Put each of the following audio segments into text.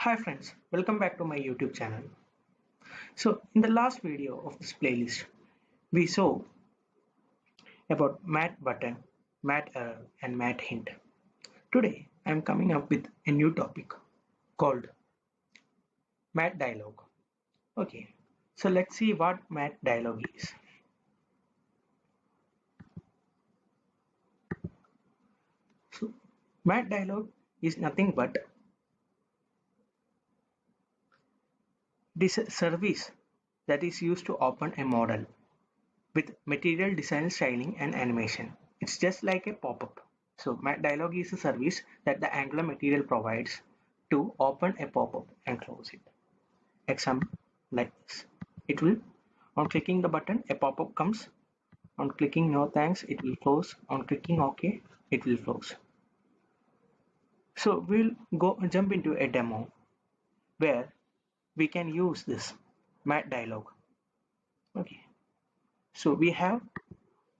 Hi friends, welcome back to my YouTube channel. So in the last video of this playlist, we saw about mat button, mat error and mat hint. Today I am coming up with a new topic called mat dialog. Okay, so let's see what mat dialog is. So mat dialog is nothing but this service that is used to open a model with material design, styling and animation. It's just like a pop-up. So Mat Dialog is a service that the Angular material provides to open a pop-up and close it. Example like this. It will, on clicking the button, a pop-up comes. On clicking no thanks, it will close. On clicking OK, it will close. So we'll jump into a demo where we can use this Mat Dialog. Okay. So we have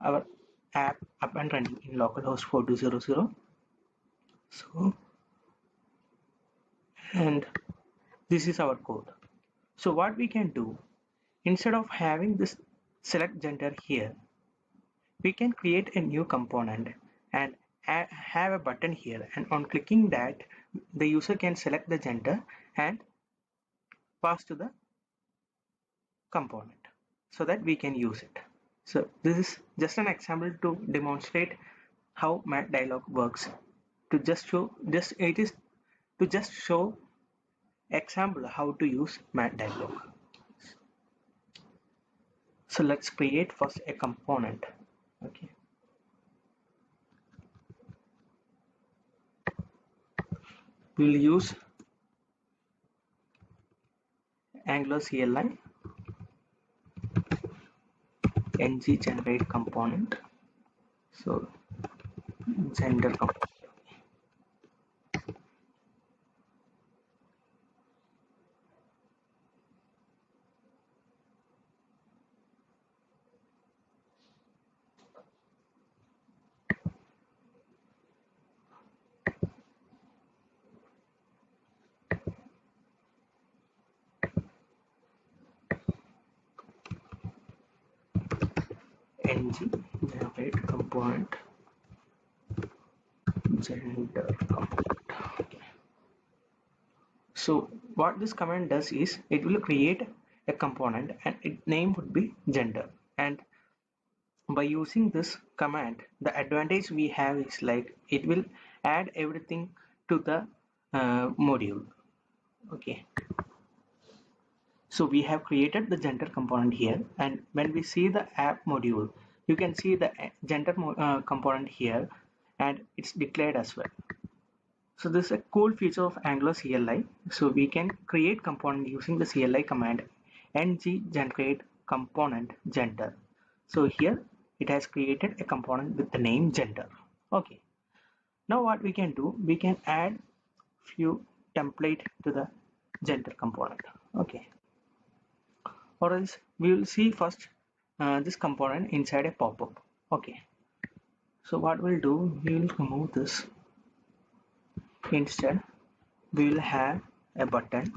our app up and running in localhost 4200. So, and this is our code. So what we can do, instead of having this select gender here, we can create a new component and have a button here, and on clicking that the user can select the gender and pass to the component so that we can use it. So this is just an example to demonstrate how Mat Dialog works. To just show example how to use Mat Dialog. So let's create first a component. Okay. We'll use Angular CLI ng generate component. So gender component. Ng generate component gender component. Okay. So what this command does is it will create a component and its name would be gender, and by using this command the advantage we have is like it will add everything to the module. Okay, so we have created the gender component here, and when we see the app module you can see the gender component here and it's declared as well. So this is a cool feature of Angular CLI. So we can create component using the CLI command ng generate component gender. So here it has created a component with the name gender. Okay, now what we can do, we can add few template to the gender component. Okay, or else we will see first this component inside a pop-up. Okay, so what we'll do, we will remove this. Instead we will have a button.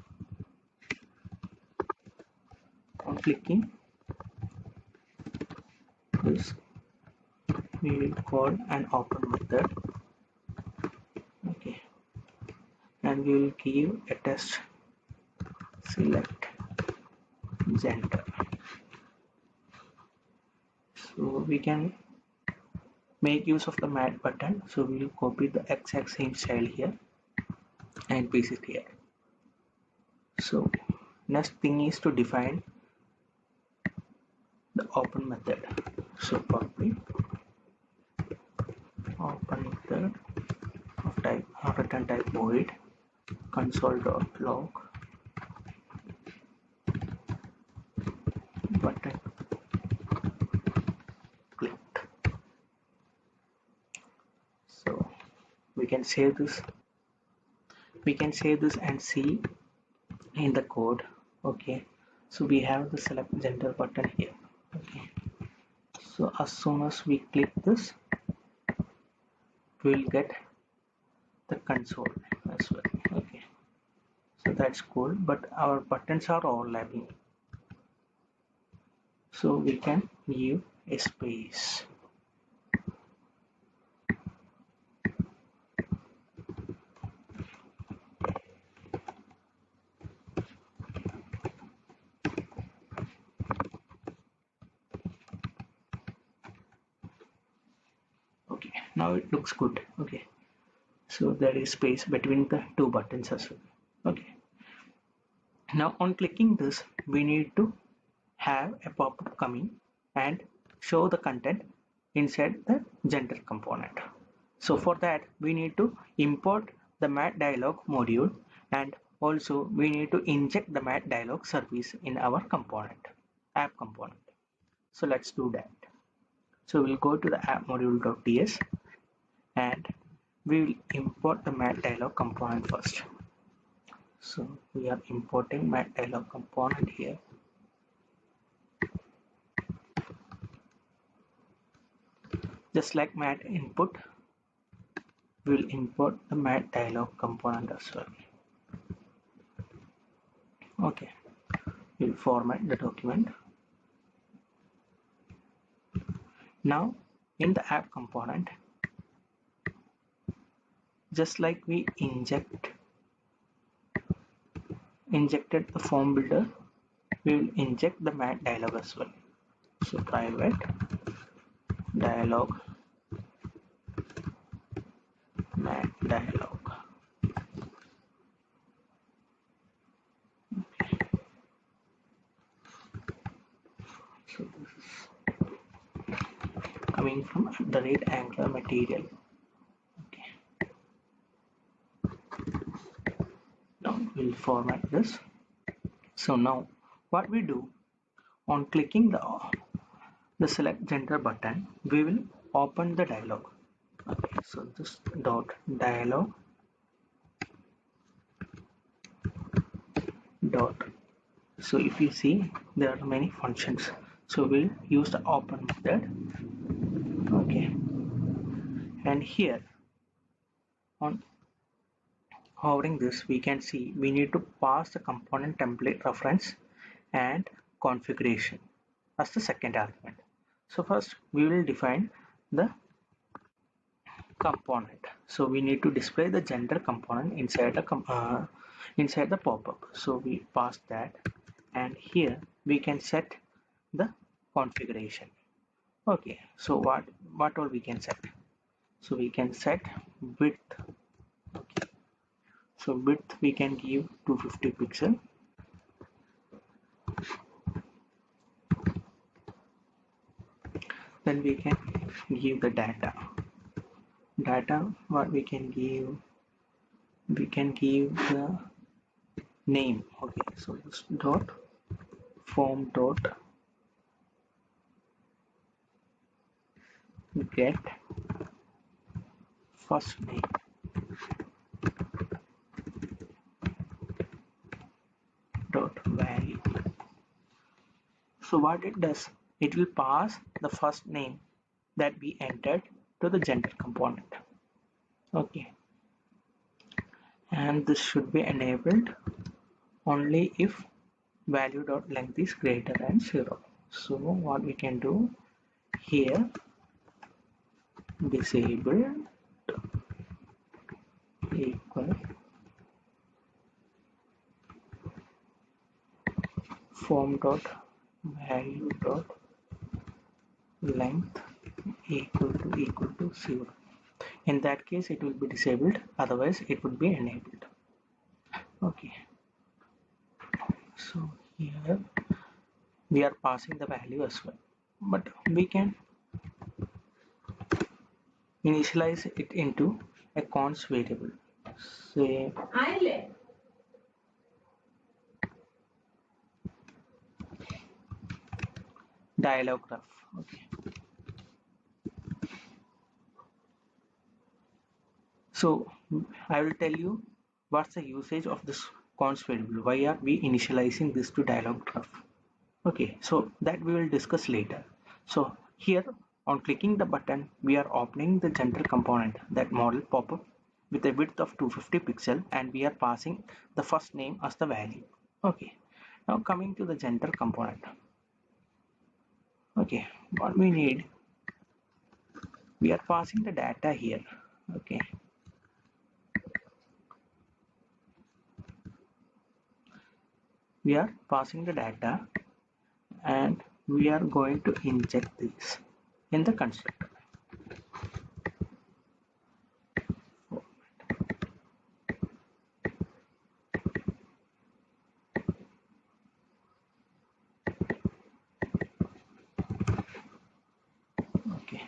On clicking this we will call an open method. Okay, and we will give a test select gender. So we can make use of the mat button, so we will copy the exact same style here and paste it here. So next thing is to define the open method. So copy open method of type return type void console.log button clicked. So we can save this and see in the code. Okay, so we have the select gender button here. Okay, so as soon as we click this we will get the console as well. Okay, so So that's cool, but our buttons are overlapping, so we can give a space. Okay, now it looks good. Okay, so there is space between the two buttons as well. Okay, now on clicking this, we need to have a pop-up coming and show the content inside the gender component. So for that, we need to import the mat dialog module, and also we need to inject the mat dialog service in our component, app component. So let's do that. So we'll go to the app module.ts and we will import the mat dialog component first. So we are importing mat dialog component here. Just like mat input, we will import the mat dialog component as well. Okay, we'll format the document. Now in the app component, just like we injected the form builder, we will inject the mat dialog as well. So private dialog mat dialog. So this is coming from the red Angular material. Okay. Now we'll format this. So now what we do, on clicking the select gender button, we will open the dialog. Okay, so this dot dialog dot. So if you see, there are many functions, so we'll use the open method. Okay, and here on hovering this, we can see we need to pass the component template reference and configuration as the second argument. So first we will define the component. So we need to display the gender component inside the pop-up. So we pass that, and here we can set the configuration. Okay, so what all we can set? So we can set width. Okay, so width we can give 250 pixel. Then we can give the data. What we can give the name. Okay, so this dot form dot get first name. Dot value. So what it does, it will pass the first name that we entered to the gender component. Okay, and this should be enabled only if value dot length is greater than 0. So what we can do here, disabled equal form dot value dot length equal to 0. In that case it will be disabled, otherwise it would be enabled. Okay, so here we are passing the value as well, but we can initialize it into a const variable. Say dialog graph. Okay, so I will tell you what's the usage of this const variable. Why are we initializing this to dialog graph? Okay, so that we will discuss later. So here on clicking the button, we are opening the gender component, that model pop-up, with a width of 250 pixel, and we are passing the first name as the value. Okay, now coming to the gender component. Okay, what we need, we are passing the data here. Okay, we are passing the data and we are going to inject this in the constructor. Okay,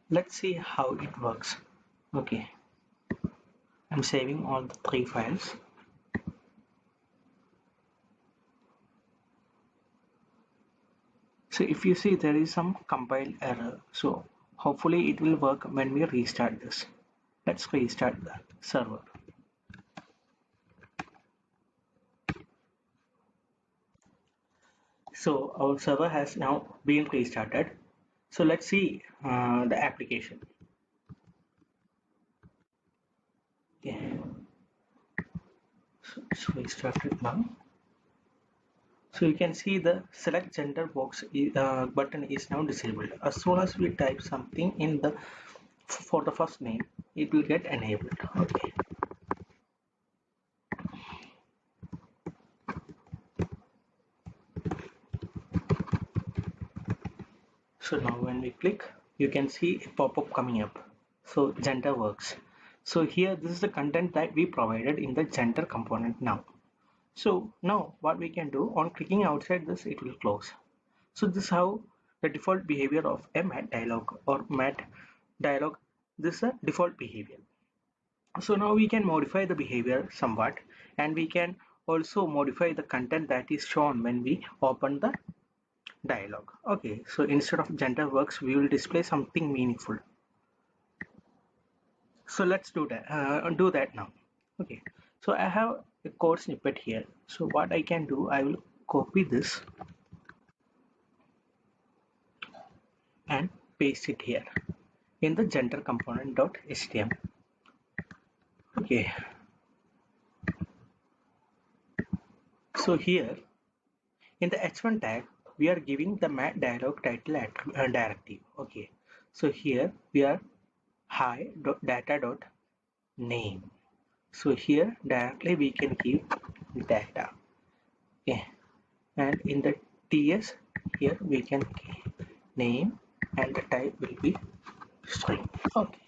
let's see how it works. Okay, I'm saving all the 3 files. So if you see, there is some compile error, so hopefully it will work when we restart this. Let's restart the server. So our server has now been restarted. So let's see the application. Okay, so it's restarted now. So you can see the select gender box button is now disabled. As soon as we type something in the for the first name, it will get enabled. Okay. So now when we click, you can see a pop-up coming up. So gender works. So here this is the content that we provided in the gender component now. So now what we can do, on clicking outside this, it will close. So this is how the default behavior of a mat dialog or mat dialog. This is a default behavior. So now we can modify the behavior somewhat, and we can also modify the content that is shown when we open the dialog. Okay, so instead of gender works, we will display something meaningful. So let's do that now. Okay, so I have a code snippet here. So what I can do, I will copy this and paste it here in the gender component.html. Okay, so here in the h1 tag, we are giving the mat dialog title directive. Okay, so here we are hi.data.name. So here directly we can give data. Okay, and in the ts here we can name and the type will be string. Okay,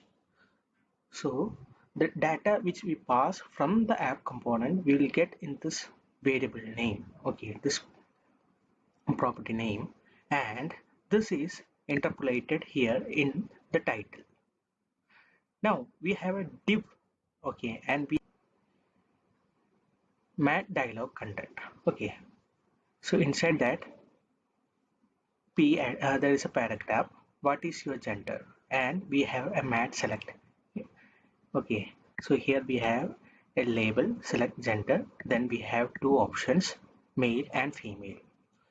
so the data which we pass from the app component we will get in this variable name. Okay, this property name, and this is interpolated here in the title. Now we have a div. Okay, and we mat dialog content. Okay, so inside that there is a paragraph, what is your gender, and we have a mat select. Okay, so here we have a label select gender, then we have two options, male and female.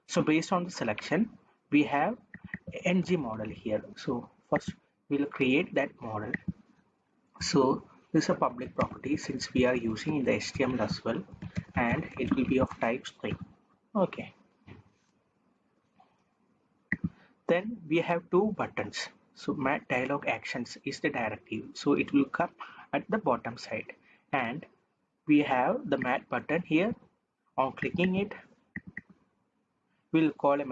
So based on the selection, we have ng model here. So first we'll create that model. So this is a public property since we are using in the HTML as well, and it will be of type string. Okay, then we have two buttons. So mat dialog actions is the directive, so it will come at the bottom side, and we have the mat button here. On clicking it, we'll call a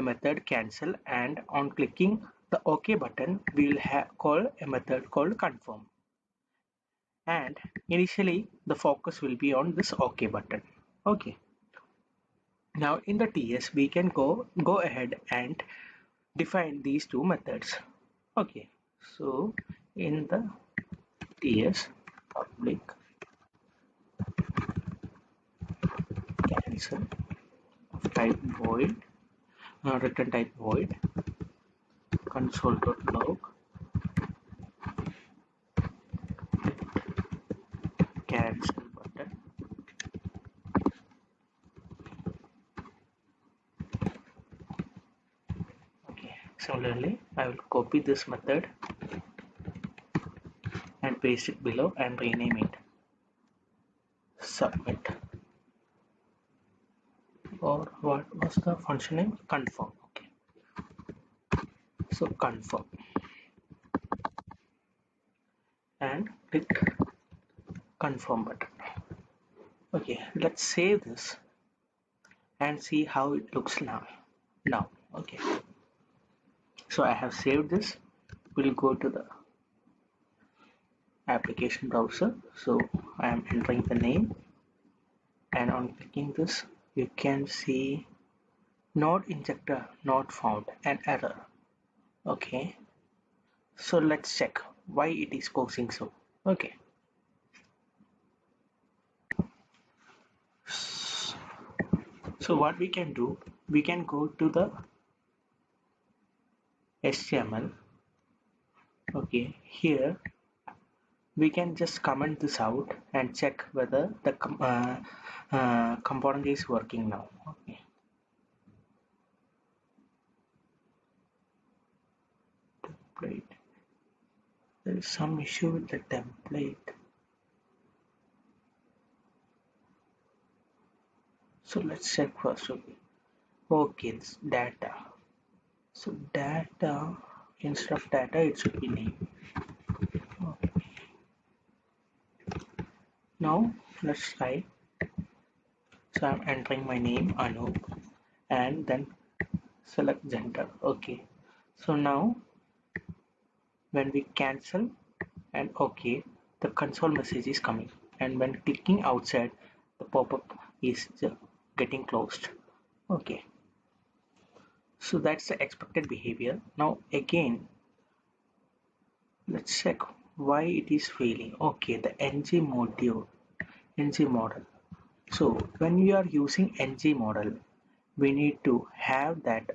method cancel, and on clicking the OK button, we will call a method called confirm. And initially the focus will be on this OK button. Okay, now in the TS we can go ahead and define these two methods. Okay, so in the TS public cancel of type void, return type void, console.log cancel button. Okay, Similarly, I will copy this method and paste it below and rename it submit, or what was the function name? Confirm. Okay, so confirm and click confirm button. Okay, let's save this and see how it looks now. Okay, so I have saved this. We'll go to the application browser. So I am entering the name, and on clicking this you can see node injector not found, an error. Okay, so let's check why it is causing so. Okay, so what we can do, we can go to the HTML. Okay, here we can just comment this out and check whether the component is working now. Okay, template, there is some issue with the template, so let's check first. Okay, it's data. So data, instead of data it should be name. Okay. Now let's try. So I'm entering my name Anup and then select gender. Okay, so now when we cancel and OK, the console message is coming, and when clicking outside the pop-up is getting closed. Okay, so that's the expected behavior. Now again, let's check why it is failing. Okay, the ng model. So when you are using ng model, we need to have that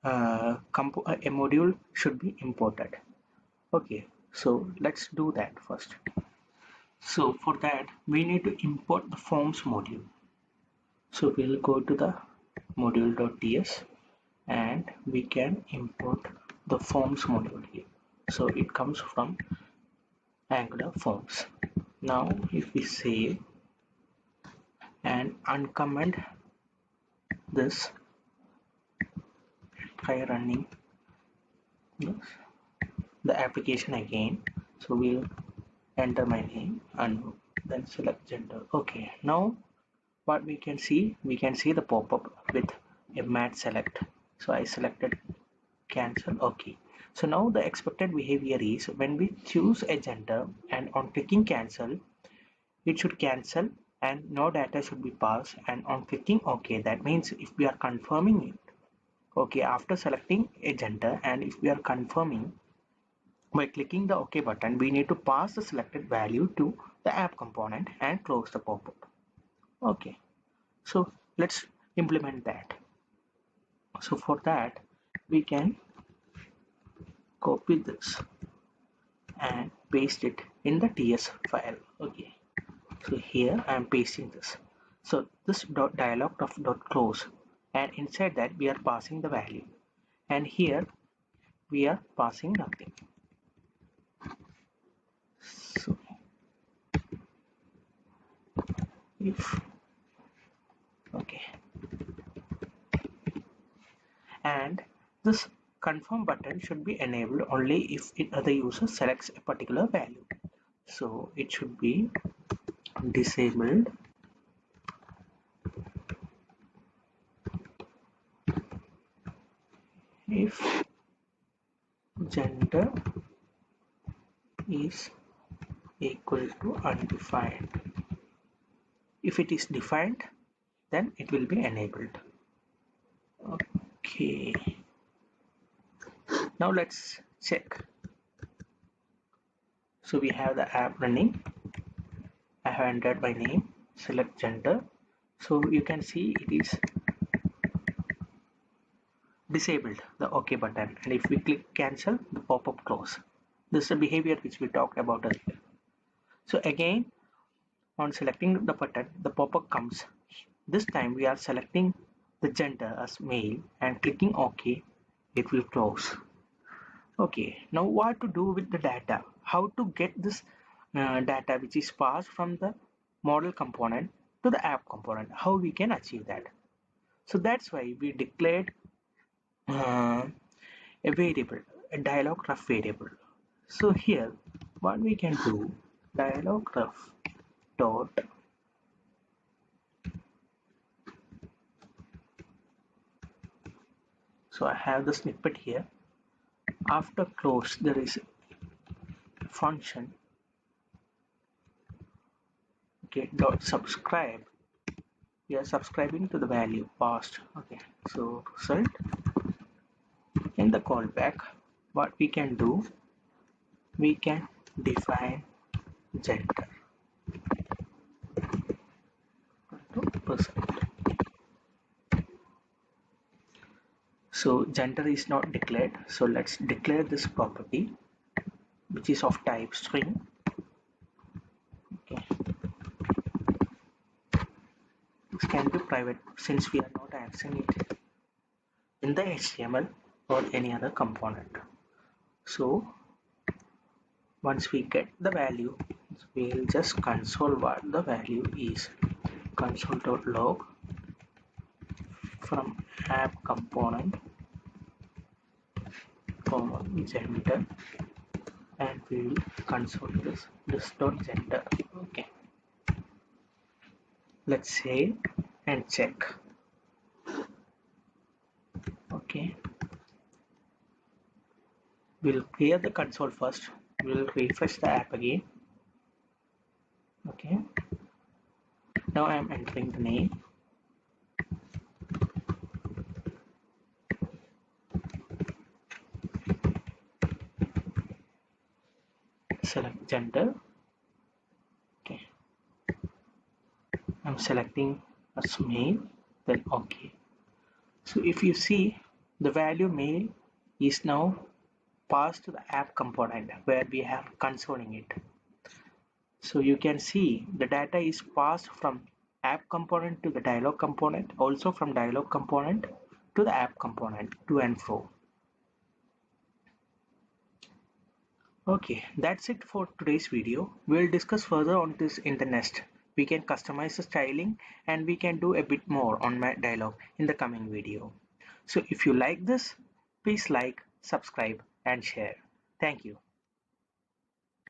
a module should be imported. Okay, so let's do that first. So for that we need to import the forms module. So we'll go to the module.ts and we can import the forms module here. So it comes from Angular forms. Now if we save and uncomment this, try running the application again. So we'll enter my name and then select gender. Okay, now what we can see the pop-up with a match select. So I selected cancel. Okay, so now the expected behavior is when we choose a gender and on clicking cancel, it should cancel and no data should be passed, and on clicking OK, that means if we are confirming it, okay, after selecting a gender and if we are confirming by clicking the OK button, we need to pass the selected value to the app component and close the pop-up. Okay, so let's implement that. So for that we can copy this and paste it in the TS file. Okay, so here I am pasting this. So this dialog of close, and inside that we are passing the value, and here we are passing nothing. So if okay, and this confirm button should be enabled only if the user selects a particular value. So it should be disabled if gender is equal to undefined. If it is defined, then it will be enabled. Okay, now let's check. So we have the app running. I have entered my name, select gender. So you can see it is disabled, the OK button, and if we click cancel, the pop-up close. This is the behavior which we talked about earlier. So again, on selecting the button, the pop-up comes. This time we are selecting the gender as male and clicking OK. it will close. Okay, now what to do with the data? How to get this data which is passed from the model component to the app component? How we can achieve that? So that's why we declared uh, a variable, a dialog ref variable. So here, what we can do, dialog ref dot. So I have the snippet here. After close, there is a function. Okay, dot subscribe. We are subscribing to the value passed. Okay, so result in the callback. What we can do, we can define gender to percent. So gender is not declared. So let's declare this property, which is of type string. Okay, this can be private since we are not accessing it in the HTML or any other component. So once we get the value, we'll just console what the value is. Console.log from app component gender, and we will console this dot gender. Okay, let's save and check. Okay, we'll clear the console first. We'll refresh the app again. Okay, now I'm entering the name. Select gender. Okay, I'm selecting as male, then okay. So if you see, the value male is now passed to the app component where we have consoling it. So you can see the data is passed from app component to the dialog component, also from dialog component to the app component, to and fro. Okay, that's it for today's video. We'll discuss further on this in the next. We can customize the styling and we can do a bit more on my dialog in the coming video. So if you like this, please like, subscribe and share. Thank you.